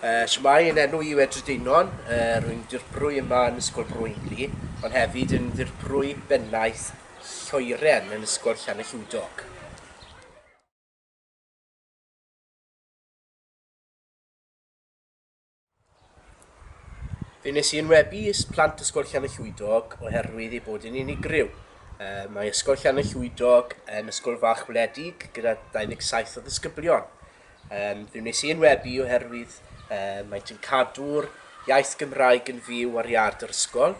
Shwmae yn enw I Wedrydeunon, rwy'n dirprwy yma yn Ysgol Llanychllwydog, ond hefyd yn dirprwy bennaeth Lloeren yn Ysgol Llanychllwydog. Fe nes I enwebu plant Ysgol Llanychllwydog oherwydd ei bod yn unigryw. Mae Ysgol Llanychllwydog yn ysgol fach wledig gyda 27 o ddisgyblion. Fe wnes I enwebu oherwydd maent yn cadw'r iaith Gymraeg yn fyw ar iard yr ysgol.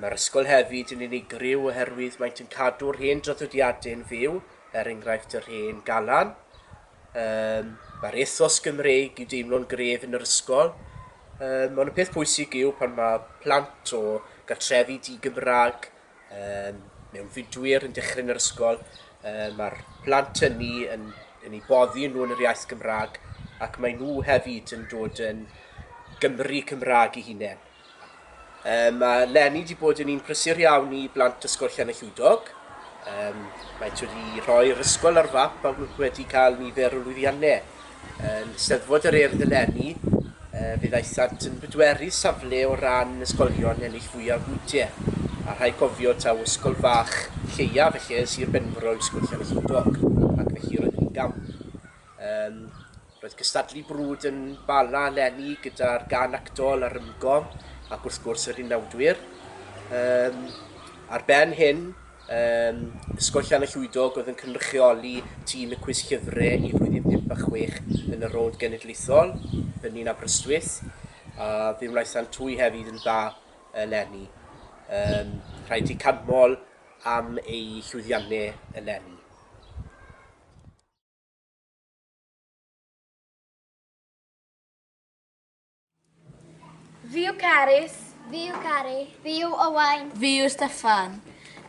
Mae'r ysgol hefyd yn unigryw oherwydd maent yn cadw'r hen draddodiadau yn fyw, enghraifft yr hen galan. Mae'r ethos Gymreig i'w deimlo'n gref yn yr ysgol. Ond y peth pwysig yw pan mae plant o gartrefi di-Gymraeg mewn fudwyr yn dechrau yn yr ysgol, mae'r plant hynny yn ei boddi nhw yn yr iaith Gymraeg ac mae nhw hefyd yn dod yn Gymru Cymraeg eu hunain. Mae Lenny wedi bod yn un prysur iawn I blant Ysgol Llanychllwydog. Maent wedi rhoi'r ysgol ar fap a wedi cael nifer o lwyddiannau. Yn Steddfod yr Urdd eleni, fe ddaethant yn bedweru safle o ran ysgolion ennill fwyaf bwyntiau. A rhai cofio taw ysgol fach lleia felly Sir Benfro Ysgol Llanychllwydog, ac felly roedd yn gam. Roedd cystadlu brwd yn Bala Lenny gyda'r gan actol a'r ymgom ac wrth gwrs yr unawdwyr. Ar ben hyn, Ysgol Llanychllwydog oedd yn cynrychioli tîm y cwis llyfrau I flwyddyn 5 a 6 yn y Rôd Genedlaethol, fyny'n Aberystwyth, a fe wnaethant twy hefyd yn dda eleni. Rhaid I canmol am ei llwyddiannau eleni. Fi yw Carys. Fi yw Cari. Fi yw Owain. Fi yw Steffan.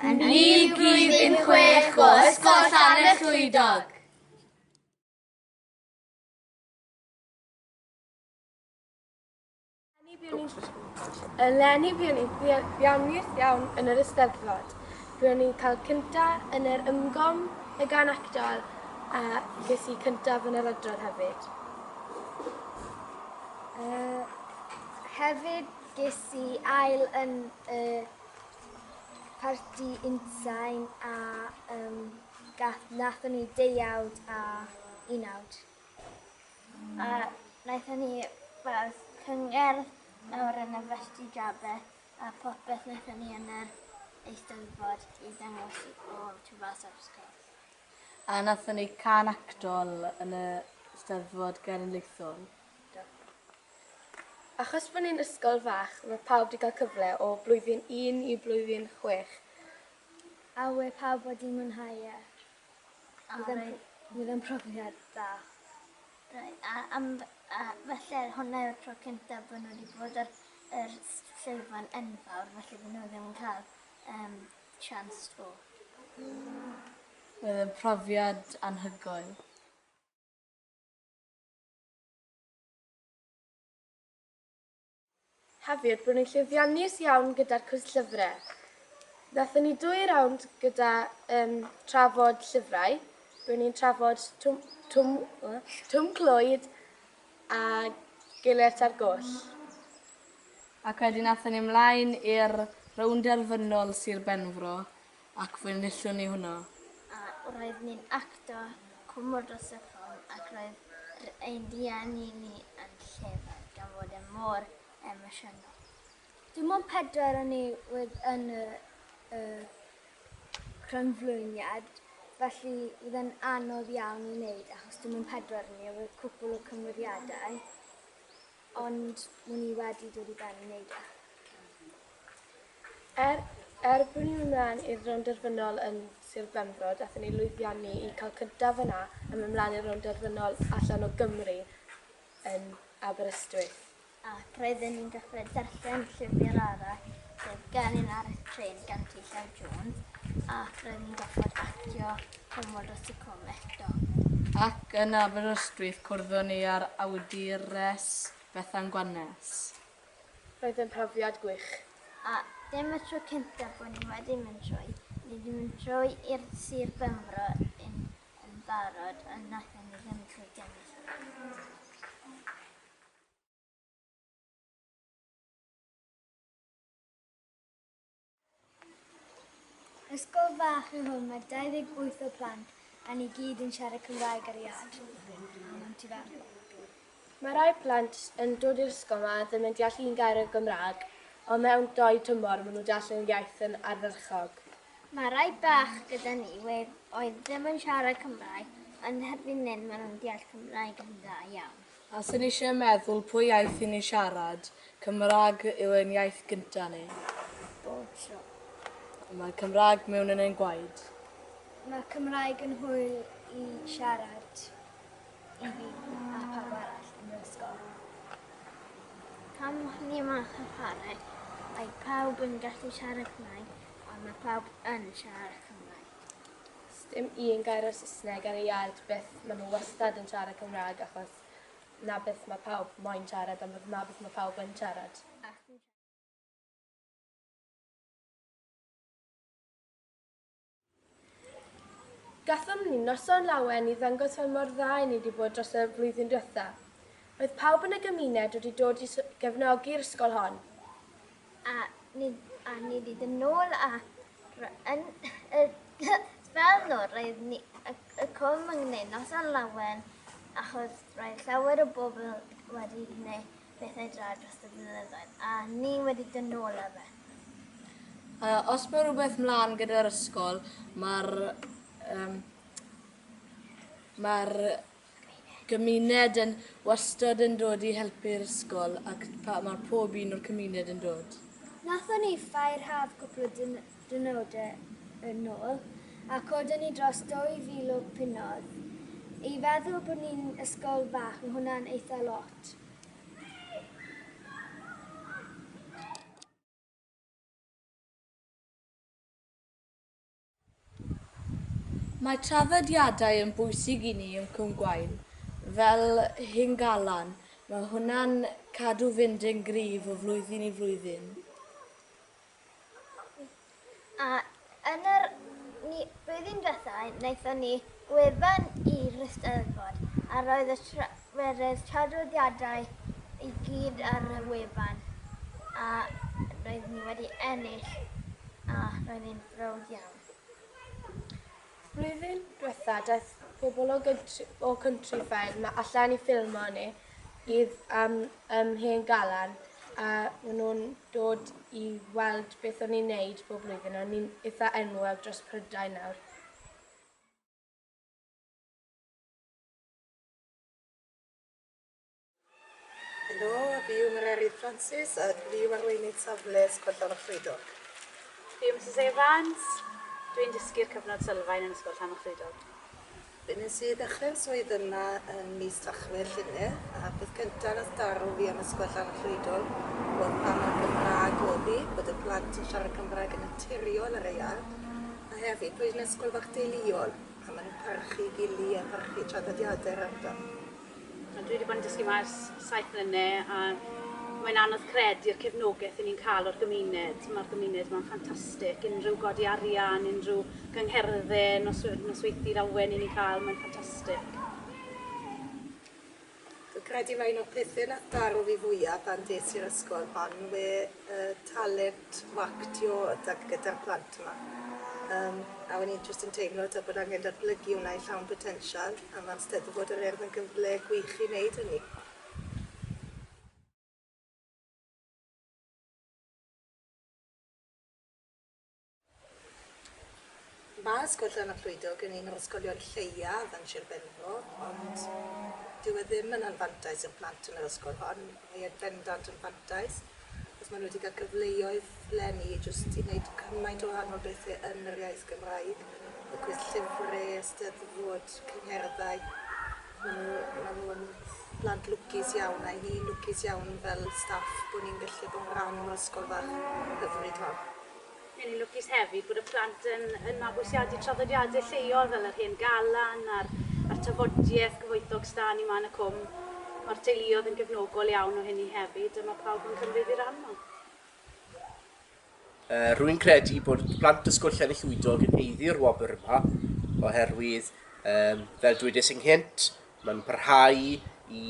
A ni gyd yn 6 o Ysgol Llanychllwydog. Eleni buon ni'n ddiamniaeth iawn yn yr Eisteddfod. Buon ni'n cael cyntaf yn yr ymgom y gan actol a ges I cyntaf yn yr adrodd hefyd. Hefyd ges I ail yn parti unsain a nathon ni deuawd a unawd. A naethon ni fath cyngerdd nawr yn y festi jabe a popeth naethon ni yn yr Eisteddfod I ddangos o Twfas Ysgol. A nathon ni can actol yn y Steddfod Genedlaethol. Achos bod ni'n ysgol fach, mae pawb wedi cael cyfle o blwyddyn 1 I blwyddyn 6. A we pawb wedi mwynhau e. Bydd yn profiad dda. Felly hwnna yw'r tro cyntaf bod nhw wedi bod ar yr llwyfan enfawr, felly bod nhw ddim yn cael sians o. Bydd yn profiad anhygoel. Hefyd, bod ni'n llwyddiannus iawn gyda'r cwis llyfrau. Nathon ni 2 rownd gyda trafod llyfrau. Bod ni'n trafod Twm Clwyd a Gilydd ar Goll. Ac wedyn nathon ni ymlaen i'r rownd erfynol Sir Benfro ac fe nillwn ni hwnna. A roedd ni'n acto cwmwr dros y ffôn ac roedd ein diannu ni yn llefer gan fod e mor emosiynol. Dim ond 4 o'n ni yn y crynflwyniad, felly oedd yn anodd iawn I wneud achos dim ond 4 o'n ni, oedd cwpl o cymeriadau, ond mwyn I wedi dod I ben I wneud e. Bod ni'n ymlaen i'r rownd erfynol yn Sir Benfro, dathon ni lwyddiannu I cael cyntaf yna a mynd ymlaen i'r rownd erfynol allan o Gymru yn Aberystwyth. Ac roedden ni'n dechrau darllen llyfr arall, sef Gan un ar y tren gan T. Llew Jones, ac roedden ni'n gorfod actio cwmwr dros y cwm eto. Ac yn Aberystwyth cwrddon ni ar awdures Bethan Gwanes. Roedd yn profiad gwych. A dim y tro cyntaf bod ni wedi mynd trwy. Ni wedi mynd trwy i'r Sir Benfro yn barod, a nathon ni ddim trwy gennych. ysgol fach yng hwn mae 28 o plant a ni gyd yn siarad Cymraeg ar iad. Mae rai plant yn dod i'r ysgol yma ddim yn deall un gair o Gymraeg, ond mewn 2 tymor maen nhw'n deall yn iaith yn ardderchog. Mae rai bach gyda ni oedd ddim yn siarad Cymraeg, ond herbyn hyn maen nhw'n deall Cymraeg yn dda iawn. A sy'n eisiau meddwl pwy iaith i ni siarad, Cymraeg yw ein iaith gyntaf ni. Bob tro. Mae Cymraeg mewn yn ein gwaed. Mae Cymraeg yn hwyl i siarad i fi a pawb arall yn yr ysgol. Pam ni yma chymharu, mae pawb yn gallu siarad Cymraeg, ond mae pawb yn siarad Cymraeg. Dim un gair o Saesneg ar ei iard beth maen nhw wastad yn siarad Cymraeg achos na beth mae pawb moyn siarad ond na beth mae pawb yn siarad. Gathom ni noson lawen i ddangos fel mor dda ni wedi bod dros y flwyddyn diwethaf. Roedd pawb yn y gymuned wedi dod i gefnogi'r ysgol hon. A ni wedi dod nôl a fel nhw roedd y cwm yn gwneud noson lawen achos roedd llawer o bobl wedi gwneud bethau dra dros y blynyddoedd a ni wedi dod nôl â fe. Os mae rhywbeth mlaen gyda'r ysgol, mae'r gymuned yn wastad yn dod i helpu'r ysgol ac mae pob un o'r cymuned yn dod. Nathon ni ffair haf cwpl o dynodau yn ôl a codon ni dros 2,000 o punnoedd. I feddwl bod ni'n ysgol fach, mae hwnna'n eitha lot. Mae traddodiadau yn bwysig i ni yn Cwm Gwaun, fel hyn galan. Mae hwnna'n cadw fynd yn gryf o flwyddyn i flwyddyn. A yn yr blwyddyn diwethaf, wnaethon ni wefan i'r Eisteddfod a roedd traddodiadau i gyd ar y wefan a roedd ni wedi ennill a roedd ni'n browd iawn. Blwyddyn diwethaf, daeth pobl o country fair allan i ffilmo ni am hen galan a maen nhw'n dod i weld beth o'n i'n neud bob blwyddyn a ni'n eitha enwog dros Prydain nawr. Helo, fi yw Mary Francis a fi yw arweinydd safle Ysgol Llanychllwydog. Fi yw Mrs Evans, dwi'n dysgu'r cyfnod sylfaen yn Ysgol Llanychllwydog. Fe nes i ddechrau'r swydd yna yn mis Tachwedd llynedd a beth gyntaf nath darw fi am Ysgol Llanychllwydog oedd pam ar Gymraeg oedd hi, bod y plant yn siarad Cymraeg yn naturiol ar ei iard a hefyd bod yn ysgol fach deuluol a maen nhw'n parchu gili a parchu traddodiadau'r ardal. Dwi wedi bod yn dysgu mas 7 mlynedd a mae'n anodd credu'r cefnogaeth ni'n cael o'r gymuned. Mae'r gymuned mae'n ffantastig. Unrhyw godi arian, unrhyw gyngherddau, nosweithi'r awen ni'n cael, mae'n ffantastig. Dwi'n credu mae un o'r pethau nath darw fi fwyaf pan des i'r ysgol hon yw talent wactio gyda'r plant yma. A wna'n i'n jyst yn teimlo bod angen datblygu hwnna i llawn potensial a mae'n Steddfod yr Urdd yn gyfle gwych i wneud hynny. Mae Ysgol Llanychllwydog yn un o'r ysgolion lleiaf yn Sir Benfro, ond dyw e ddim yn anfantais i'r plant yn yr ysgol hon. Mae e'n bendant yn fantais, achos maen nhw wedi cael cyfleoedd leni jyst i wneud cymaint o wahanol bethau yn yr iaith Gymraeg. Y cwis llyfrau, Eisteddfod, cyngerddau. Maen nhw yn blant lwcus iawn a ni'n lwcus iawn fel staff bod ni'n gallu bod yn rhan o'r ysgol fach hyfryd hon. Ni'n lwcus hefyd bod y plant yn mabwysiadu traddodiadau lleol fel yr hen galan a'r tafodiaeth gyfoethog stan i man y cwm. Mae'r teuluoedd yn gefnogol iawn o hynny hefyd a mae pawb yn cymryd i'r anno. Rwy'n credu bod plant Ysgol Llanychllwydog yn heiddi'r wobr yma oherwydd, fel dwedais ynghynt, mae'n parhau i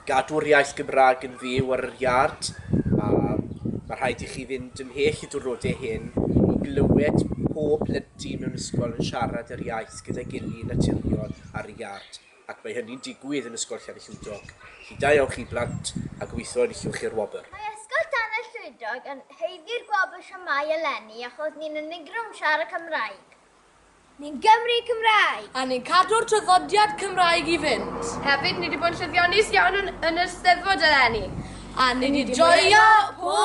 gadw'r iaith Gymraeg yn fyw ar yr iard a mae rhaid i chi fynd ymhell i diwrnodau hyn ni'n glywed pob plentyn mewn ysgol yn siarad yr iaith gyda gilydd naturiol ar ei iard, ac mae hynny'n digwydd yn Ysgol Llanychllwydog. Chi da iawn chi blant, a gobeithio enillwch i'r wobr. Mae Ysgol Llanychllwydog yn heiddi'r Gwobrau Shwmae eleni achos ni'n unigrwm siarad Cymraeg. Ni'n Gymru Cymraeg. A ni'n cadw'r traddodiad Cymraeg i fynd. Hefyd, ni wedi bod yn llwyddiannus iawn yn yr Steddfod eleni. A ni'n joio pob